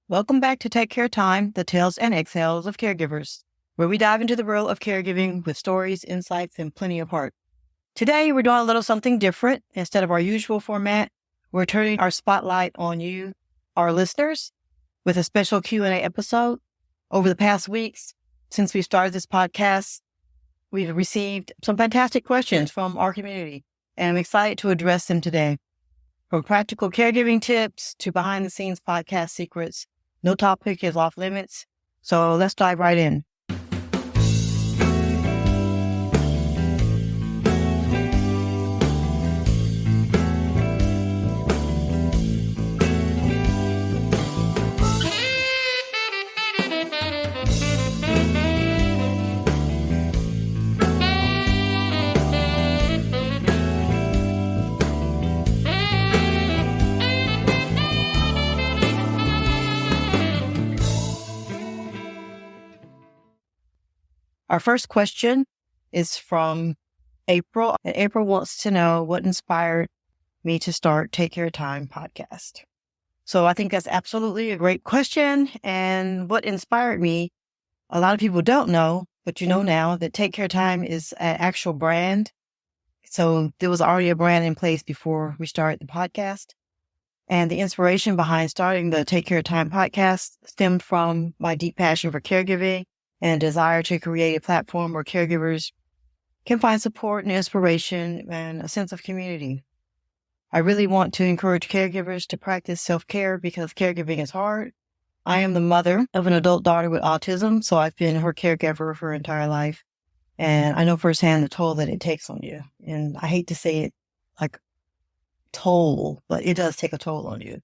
Welcome back to Take Care Time, the tales and exhales of caregivers, where we dive into the world of caregiving with stories, insights, and plenty of heart. Today, we're doing a little something different. Instead of our usual format, we're turning our spotlight on you, our listeners, with a special Q&A episode. Over the past weeks, since we started this podcast, we've received some fantastic questions from our community, and I'm excited to address them today. From practical caregiving tips to behind-the-scenes podcast secrets, no topic is off limits, so let's dive right in. Our first question is from April, and April wants to know what inspired me to start Take Care Time podcast. So I think that's absolutely a great question. And what inspired me, a lot of people don't know, but you know now that Take Care Time is an actual brand. So there was already a brand in place before we started the podcast. And the inspiration behind starting the Take Care Time podcast stemmed from my deep passion for caregiving and a desire to create a platform where caregivers can find support and inspiration and a sense of community. I really want to encourage caregivers to practice self-care because caregiving is hard. I am the mother of an adult daughter with autism, so I've been her caregiver her entire life. And I know firsthand the toll that it takes on you. And I hate to say it like toll, but it does take a toll on you.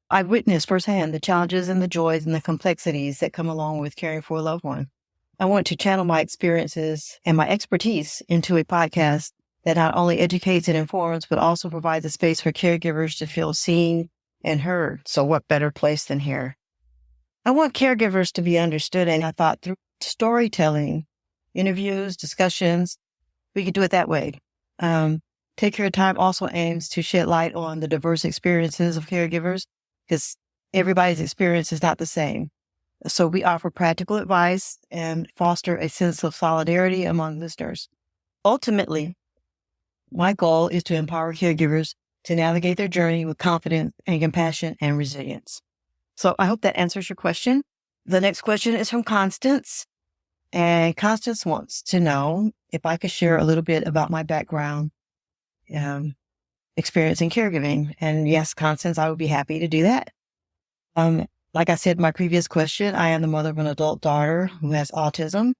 I've witnessed firsthand the challenges and the joys and the complexities that come along with caring for a loved one. I want to channel my experiences and my expertise into a podcast that not only educates and informs, but also provides a space for caregivers to feel seen and heard. So what better place than here? I want caregivers to be understood, and I thought through storytelling, interviews, discussions, we could do it that way. Take Care Time also aims to shed light on the diverse experiences of caregivers because everybody's experience is not the same. So we offer practical advice and foster a sense of solidarity among listeners. Ultimately, my goal is to empower caregivers to navigate their journey with confidence and compassion and resilience. So I hope that answers your question. The next question is from Constance. And Constance wants to know if I could share a little bit about my background experience in caregiving. And yes, Constance, I would be happy to do that. Like I said in my previous question, I am the mother of an adult daughter who has autism.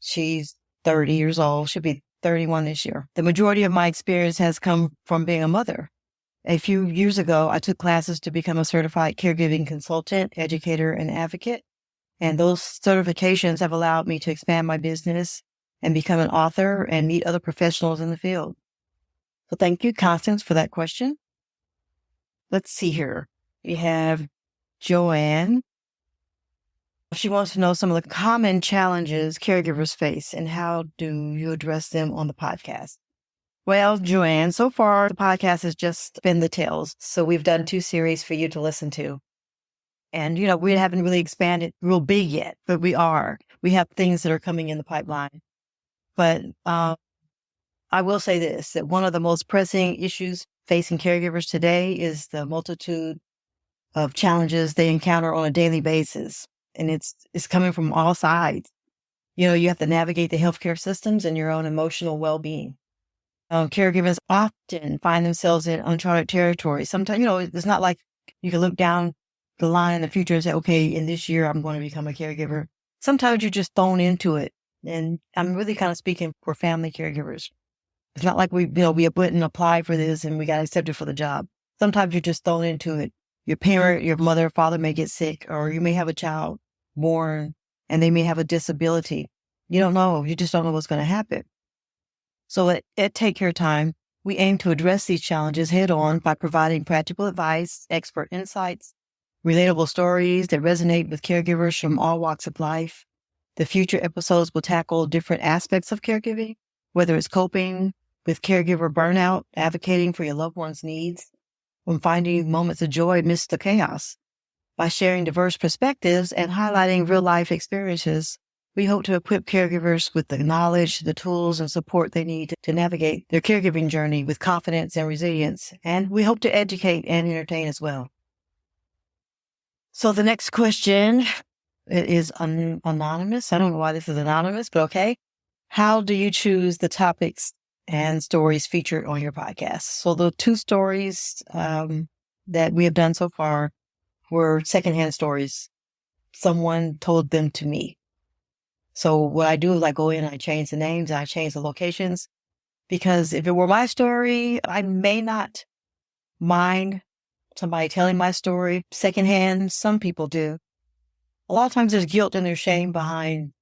She's 30 years old. She'll be 31 this year. The majority of my experience has come from being a mother. A few years ago, I took classes to become a certified caregiving consultant, educator, and advocate. And those certifications have allowed me to expand my business and become an author and meet other professionals in the field. So thank you, Constance, for that question. Let's see here. We have Joanne. She wants to know some of the common challenges caregivers face and how do you address them on the podcast? Well, Joanne, so far the podcast has just been the tales. So we've done 2 series for you to listen to. And, we haven't really expanded real big yet, but we are. We have things that are coming in the pipeline. But I will say this, that one of the most pressing issues facing caregivers today is the multitude of challenges they encounter on a daily basis. And it's coming from all sides. You have to navigate the healthcare systems and your own emotional well-being. Caregivers often find themselves in uncharted territory. Sometimes, it's not like you can look down the line in the future and say, okay, in this year, I'm going to become a caregiver. Sometimes you're just thrown into it. And I'm really kind of speaking for family caregivers. It's not like we went and applied for this and we got accepted for the job. Sometimes you're just thrown into it. Your parent, your mother, father may get sick, or you may have a child born and they may have a disability. You don't know. You just don't know what's going to happen. So at Take Care Time, we aim to address these challenges head on by providing practical advice, expert insights, relatable stories that resonate with caregivers from all walks of life. The future episodes will tackle different aspects of caregiving, whether it's coping with caregiver burnout, advocating for your loved one's needs, when finding moments of joy amidst the chaos. By sharing diverse perspectives and highlighting real-life experiences, we hope to equip caregivers with the knowledge, the tools, and support they need to navigate their caregiving journey with confidence and resilience. And we hope to educate and entertain as well. So the next question is anonymous. I don't know why this is anonymous, but okay. How do you choose the topics and stories featured on your podcast? So the 2 stories that we have done so far were secondhand stories. Someone told them to me. So what I do is I go in and I change the names and I change the locations, because if it were my story, I may not mind somebody telling my story secondhand. Some people do. A lot of times there's guilt and there's shame behind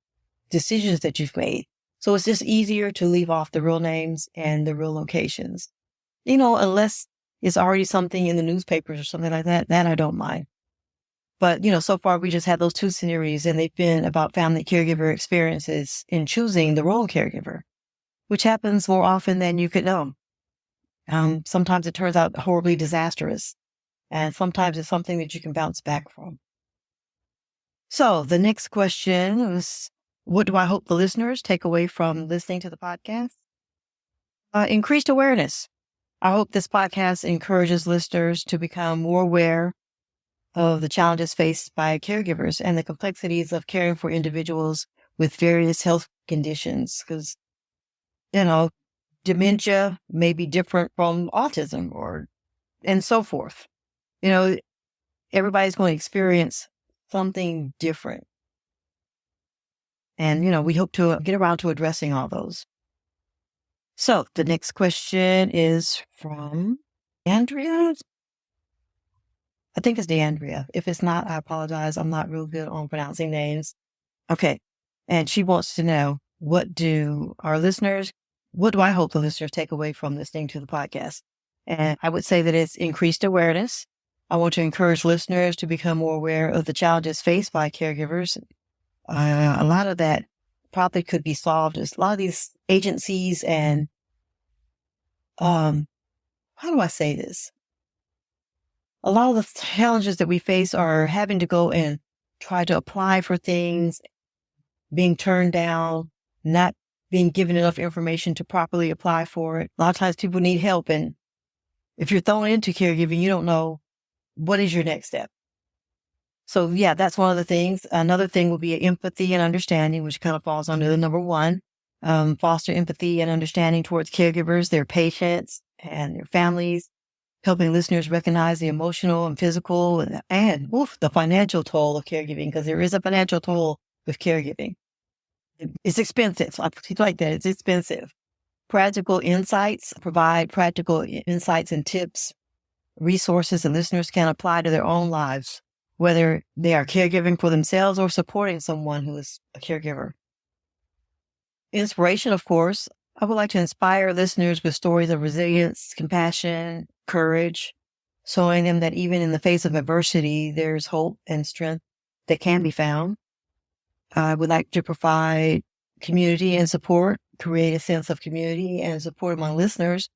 decisions that you've made. So it's just easier to leave off the real names and the real locations. Unless it's already something in the newspapers or something like that, then I don't mind. But, so far we just had those 2 series, and they've been about family caregiver experiences in choosing the role caregiver, which happens more often than you could know. Sometimes it turns out horribly disastrous, and sometimes it's something that you can bounce back from. So the next question is, what do I hope the listeners take away from listening to the podcast? Increased awareness. I hope this podcast encourages listeners to become more aware of the challenges faced by caregivers and the complexities of caring for individuals with various health conditions. Because, dementia may be different from autism and so forth. Everybody's going to experience something different. And, we hope to get around to addressing all those. So the next question is from Andrea. I think it's DeAndrea. If it's not, I apologize. I'm not real good on pronouncing names. Okay. And she wants to know, what do I hope the listeners take away from listening to the podcast? And I would say that it's increased awareness. I want to encourage listeners to become more aware of the challenges faced by caregivers. A lot of that probably could be solved as a lot of these agencies and, how do I say this? A lot of the challenges that we face are having to go and try to apply for things, being turned down, not being given enough information to properly apply for it. A lot of times people need help, and if you're thrown into caregiving, you don't know what is your next step. So yeah, that's one of the things. Another thing will be empathy and understanding, which kind of falls under the number 1. Foster empathy and understanding towards caregivers, their patients, and their families. Helping listeners recognize the emotional and physical and the financial toll of caregiving, because there is a financial toll with caregiving. It's expensive. Like that. It's expensive. Practical insights, provide practical insights and tips, resources that listeners can apply to their own lives, whether they are caregiving for themselves or supporting someone who is a caregiver. Inspiration, of course. I would like to inspire listeners with stories of resilience, compassion, courage, showing them that even in the face of adversity, there's hope and strength that can be found. I would like to provide community and support, create a sense of community and support among listeners,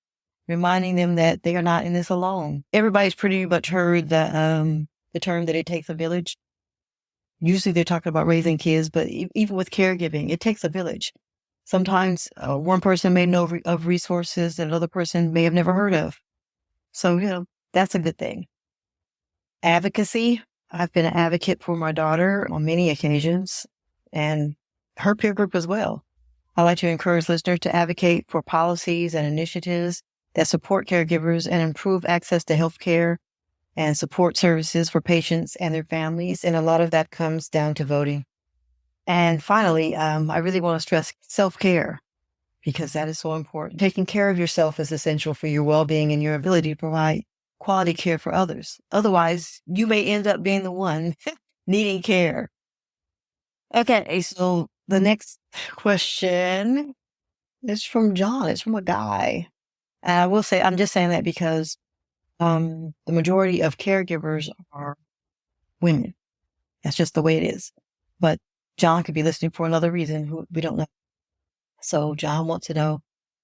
reminding them that they are not in this alone. Everybody's pretty much heard the term that it takes a village. Usually they're talking about raising kids, but even with caregiving, it takes a village. Sometimes one person may know of resources that another person may have never heard of. So, that's a good thing. Advocacy. I've been an advocate for my daughter on many occasions and her peer group as well. I like to encourage listeners to advocate for policies and initiatives that support caregivers and improve access to health care and support services for patients and their families. And a lot of that comes down to voting. And finally, I really want to stress self-care, because that is so important. Taking care of yourself is essential for your well-being and your ability to provide quality care for others. Otherwise, you may end up being the one needing care. Okay, so the next question is from John. It's from a guy. And I will say, I'm just saying that because the majority of caregivers are women. That's just the way it is. But John could be listening for another reason who we don't know. So John wants to know,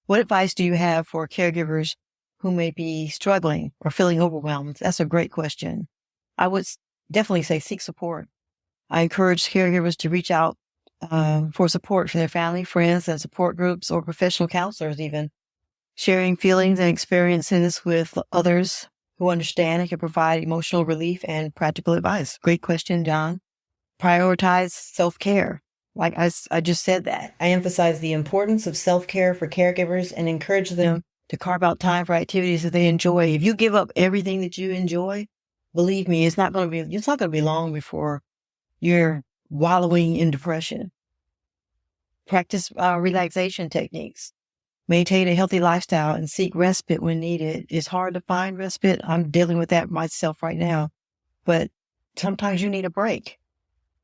what advice do you have for caregivers who may be struggling or feeling overwhelmed? That's a great question. I would definitely say seek support. I encourage caregivers to reach out for support from their family, friends, and support groups or professional counselors even. Sharing feelings and experiences with others who understand and can provide emotional relief and practical advice. Great question, John. Prioritize self-care. Like I just said that. I emphasize the importance of self-care for caregivers and encourage them to carve out time for activities that they enjoy. If you give up everything that you enjoy, believe me, it's not going to be long before you're wallowing in depression. Practice relaxation techniques. Maintain a healthy lifestyle and seek respite when needed. It's hard to find respite. I'm dealing with that myself right now. But sometimes you need a break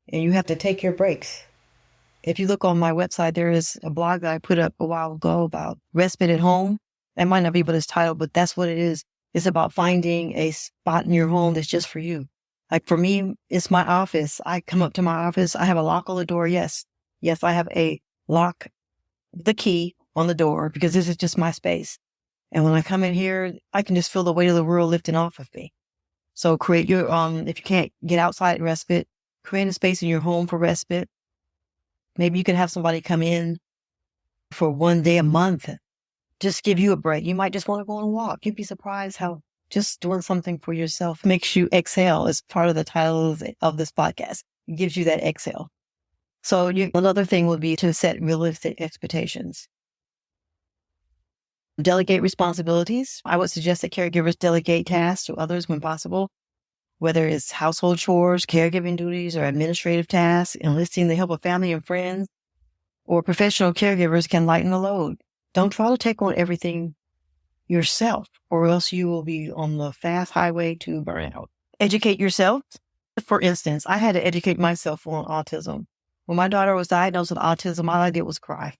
and you have to take your breaks. If you look on my website, there is a blog that I put up a while ago about respite at home. That might not be what it's titled, but that's what it is. It's about finding a spot in your home that's just for you. Like for me, it's my office. I come up to my office. I have a lock on the door. Yes, I have a lock, the key on the door because this is just my space. And when I come in here, I can just feel the weight of the world lifting off of me. So create your, if you can't get outside respite, create a space in your home for respite. Maybe you can have somebody come in for one day a month, just give you a break. You might just want to go on a walk. You'd be surprised how just doing something for yourself makes you exhale as part of the title of this podcast. It gives you that exhale. So another thing would be to set realistic expectations. Delegate responsibilities. I would suggest that caregivers delegate tasks to others when possible, whether it's household chores, caregiving duties, or administrative tasks. Enlisting the help of family and friends or professional caregivers can lighten the load. Don't try to take on everything yourself, or else you will be on the fast highway to burnout. Educate yourself. For instance, I had to educate myself on autism. When my daughter was diagnosed with autism, all I did was cry.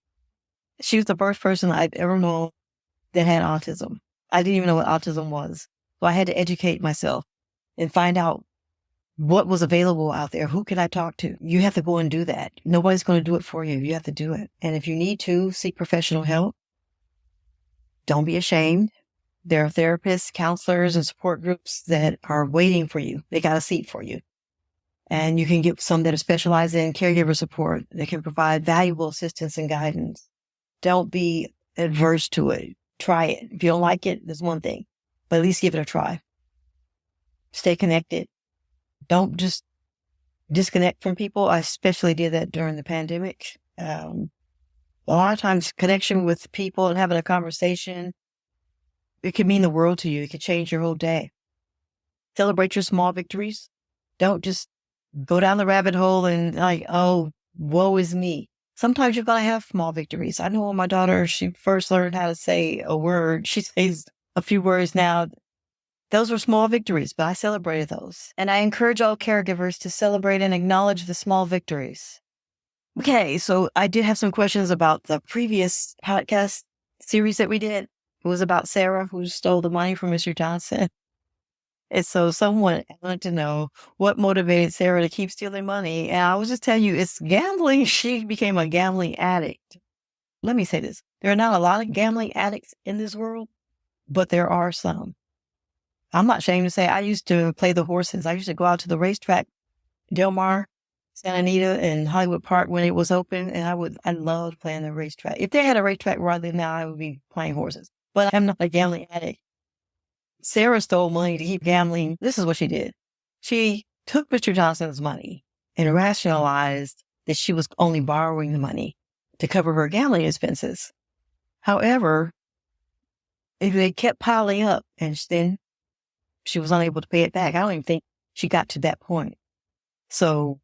She was the first person I've ever known that had autism. I didn't even know what autism was. So I had to educate myself and find out what was available out there. Who can I talk to? You have to go and do that. Nobody's going to do it for you. You have to do it. And if you need to, seek professional help. Don't be ashamed. There are therapists, counselors, and support groups that are waiting for you. They got a seat for you. And you can get some that are specialized in caregiver support that can provide valuable assistance and guidance. Don't be adverse to it. Try it. If you don't like it, there's one thing, but at least give it a try. Stay connected. Don't just disconnect from people. I especially did that during the pandemic. A lot of times connection with people and having a conversation, it could mean the world to you. It could change your whole day. Celebrate your small victories. Don't just go down the rabbit hole and like, oh, woe is me. Sometimes you're going to have small victories. I know when my daughter, she first learned how to say a word. She says a few words now. Those were small victories, but I celebrated those. And I encourage all caregivers to celebrate and acknowledge the small victories. Okay, so I did have some questions about the previous podcast series that we did. It was about Sarah who stole the money from Mr. Johnson. And so someone wanted to know what motivated Sarah to keep stealing money. And I was just telling you, it's gambling. She became a gambling addict. Let me say this. There are not a lot of gambling addicts in this world, but there are some. I'm not ashamed to say I used to play the horses. I used to go out to the racetrack, Del Mar, Santa Anita, and Hollywood Park when it was open. And I loved playing the racetrack. If they had a racetrack where I live now, I would be playing horses. But I'm not a gambling addict. Sarah stole money to keep gambling. This is what she did. She took Mr. Johnson's money and rationalized that she was only borrowing the money to cover her gambling expenses. However, they kept piling up and then she was unable to pay it back. I don't even think she got to that point. So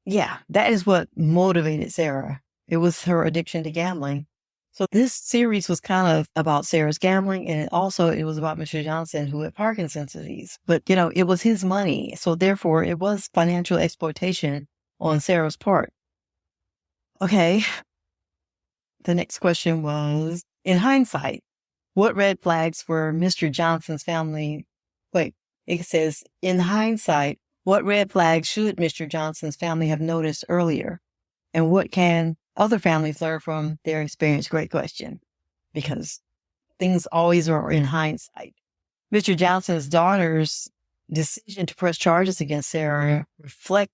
yeah, that is what motivated Sarah. It was her addiction to gambling. So this series was kind of about Sarah's gambling, and it was about Mr. Johnson, who had Parkinson's disease. But, it was his money. So therefore, it was financial exploitation on Sarah's part. Okay. The next question was, in hindsight, what red flags were Mr. Johnson's family? It says, in hindsight, what red flags should Mr. Johnson's family have noticed earlier? And what can other families learn from their experience? Great question, because things always are in hindsight. Mr. Johnson's daughters decision to press charges against Sarah reflect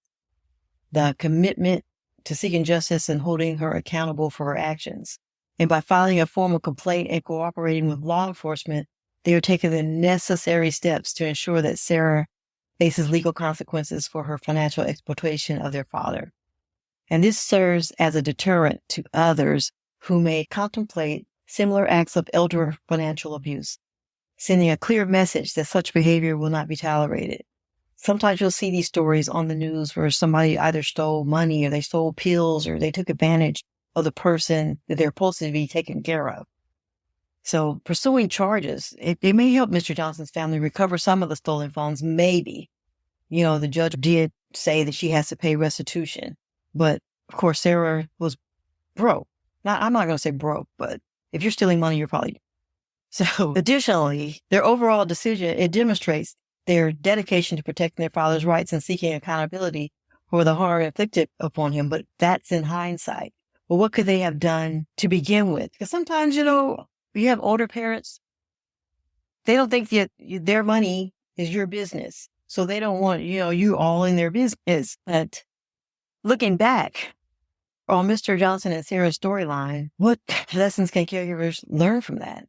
the commitment to seeking justice and holding her accountable for her actions. And by filing a formal complaint and cooperating with law enforcement, they are taking the necessary steps to ensure that Sarah faces legal consequences for her financial exploitation of their father. And this serves as a deterrent to others who may contemplate similar acts of elder financial abuse, sending a clear message that such behavior will not be tolerated. Sometimes you'll see these stories on the news where somebody either stole money or they stole pills or they took advantage of the person that they're supposed to be taking care of. So pursuing charges, it may help Mr. Johnson's family recover some of the stolen funds, maybe. The judge did say that she has to pay restitution. But, of course, Sarah was broke. I'm not going to say broke, but if you're stealing money, you're probably... So, additionally, their overall decision, it demonstrates their dedication to protecting their father's rights and seeking accountability for the harm inflicted upon him. But that's in hindsight. Well, what could they have done to begin with? Because sometimes, you have older parents, they don't think that their money is your business. So they don't want, you all in their business. But looking back on Mr. Johnson and Sarah's storyline, what lessons can caregivers learn from that?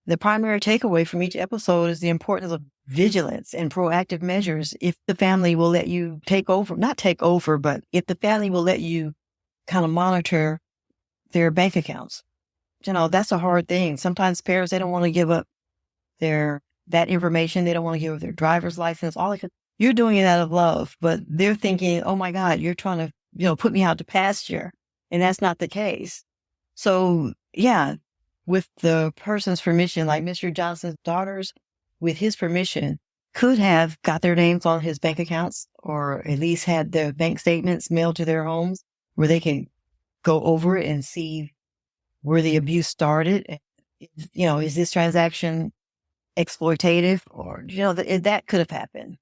The primary takeaway from each episode is the importance of vigilance and proactive measures if the family will let you not take over, but if the family will let you kind of monitor their bank accounts. That's a hard thing. Sometimes parents, they don't want to give up that information. They don't want to give up their driver's license. You're doing it out of love, but they're thinking, oh my God, you're trying to, put me out to pasture. And that's not the case. So yeah, with the person's permission, like Mr. Johnson's daughters, with his permission, could have got their names on his bank accounts or at least had their bank statements mailed to their homes where they can go over it and see where the abuse started. Is this transaction exploitative or, that could have happened.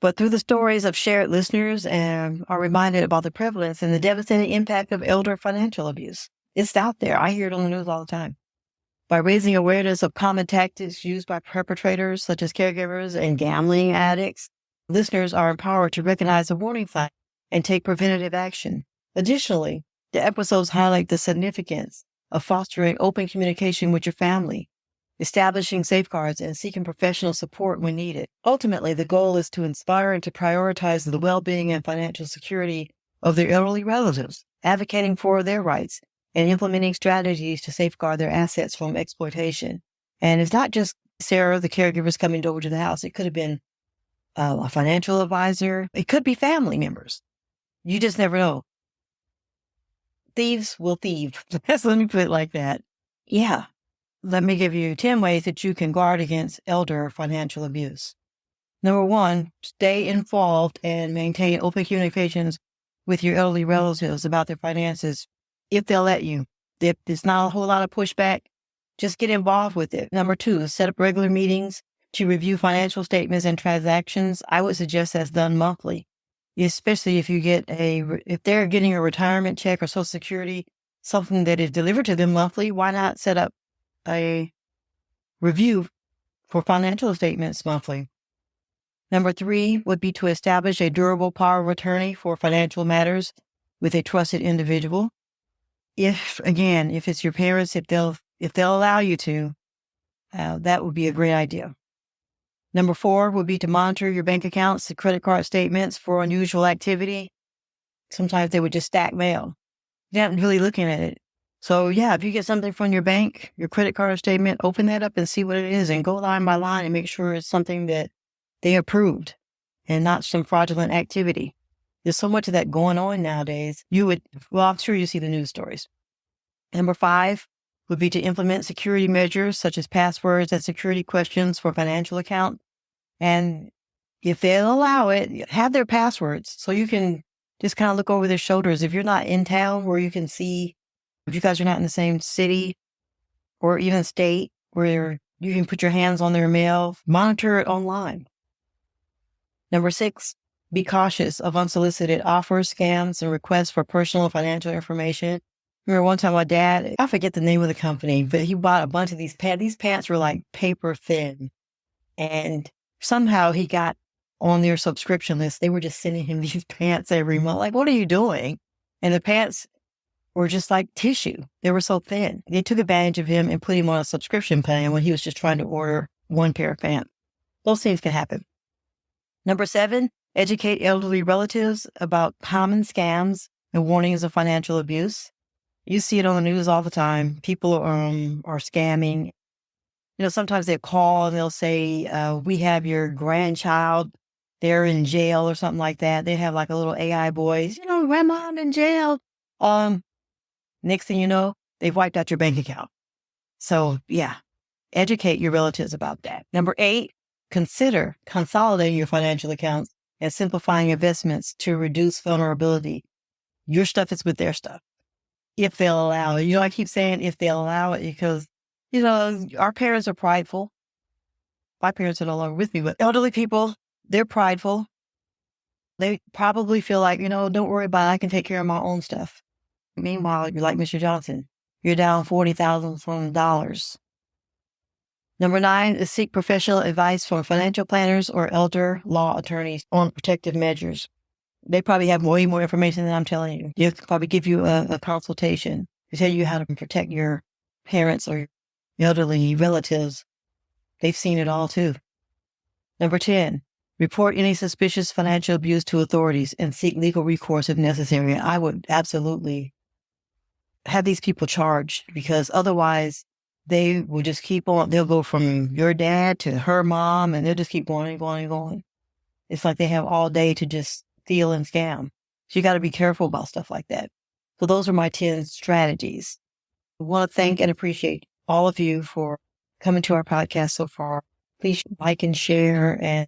But through the stories of shared listeners are reminded about the prevalence and the devastating impact of elder financial abuse. It's out there. I hear it on the news all the time. By raising awareness of common tactics used by perpetrators such as caregivers and gambling addicts, listeners are empowered to recognize the warning signs and take preventative action. Additionally, the episodes highlight the significance of fostering open communication with your family, establishing safeguards, and seeking professional support when needed. Ultimately, the goal is to inspire and to prioritize the well-being and financial security of their elderly relatives, advocating for their rights, and implementing strategies to safeguard their assets from exploitation. And it's not just Sarah, the caregivers, coming over to the house. It could have been a financial advisor. It could be family members. You just never know. Thieves will thieve. Let me put it like that. Yeah. Let me give you 10 ways that you can guard against elder financial abuse. Number 1, stay involved and maintain open communications with your elderly relatives about their finances if they'll let you. If there's not a whole lot of pushback, just get involved with it. Number 2, set up regular meetings to review financial statements and transactions. I would suggest that's done monthly, especially if if they're getting a retirement check or Social Security, something that is delivered to them monthly. Why not set up a review for financial statements monthly? Number 3 would be to establish a durable power of attorney for financial matters with a trusted individual. If it's your parents, if they'll allow you to, that would be a great idea. Number 4 would be to monitor your bank accounts, the credit card statements for unusual activity. Sometimes they would just stack mail. You're not really looking at it. So yeah, if you get something from your bank, your credit card statement, open that up and see what it is and go line by line and make sure it's something that they approved and not some fraudulent activity. There's so much of that going on nowadays. I'm sure you see the news stories. Number 5 would be to implement security measures such as passwords and security questions for financial accounts. And if they'll allow it, have their passwords so you can just kind of look over their shoulders. If you're not in town where you can see, if you guys are not in the same city or even state where you can put your hands on their mail, monitor it online. Number 6, be cautious of unsolicited offers, scams, and requests for personal financial information. Remember one time my dad, I forget the name of the company, but he bought a bunch of these pants. These pants were like paper thin. And Somehow he got on their subscription list. They were just sending him these pants every month. Like, what are you doing? And the pants were just like tissue. They were so thin. They took advantage of him and put him on a subscription plan when he was just trying to order one pair of pants. Those things can happen. Number 7, educate elderly relatives about common scams and warnings of financial abuse. You see it on the news all the time. People are scamming. Sometimes they call and they'll say, we have your grandchild. They're in jail or something like that. They have like a little AI voice, grandma, I'm in jail. Next thing you know, they've wiped out your bank account. So yeah, educate your relatives about that. Number 8, consider consolidating your financial accounts and simplifying investments to reduce vulnerability. Your stuff is with their stuff, if they'll allow it. I keep saying if they'll allow it because, our parents are prideful. My parents are no longer with me, but elderly people, they're prideful. They probably feel like, don't worry about it. I can take care of my own stuff. Meanwhile, you're like Mr. Johnson. You're down $40,000 from dollars. Number 9 is seek professional advice from financial planners or elder law attorneys on protective measures. They probably have way more information than I'm telling you. They'll probably give you a consultation to tell you how to protect your parents or your elderly relatives. They've seen it all too. Number 10, report any suspicious financial abuse to authorities and seek legal recourse if necessary. I would absolutely have these people charged because otherwise they will just keep on. They'll go from your dad to her mom and they'll just keep going and going and going. It's like they have all day to just steal and scam. So you got to be careful about stuff like that. So those are my 10 strategies. I want to thank and appreciate all of you for coming to our podcast so far. Please like and share, and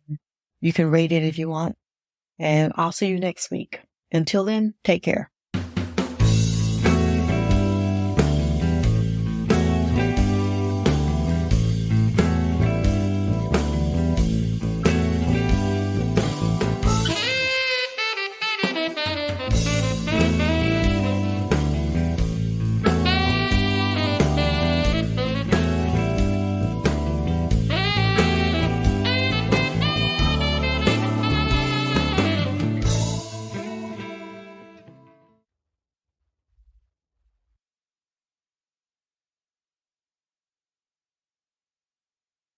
you can rate it if you want. And I'll see you next week. Until then, take care.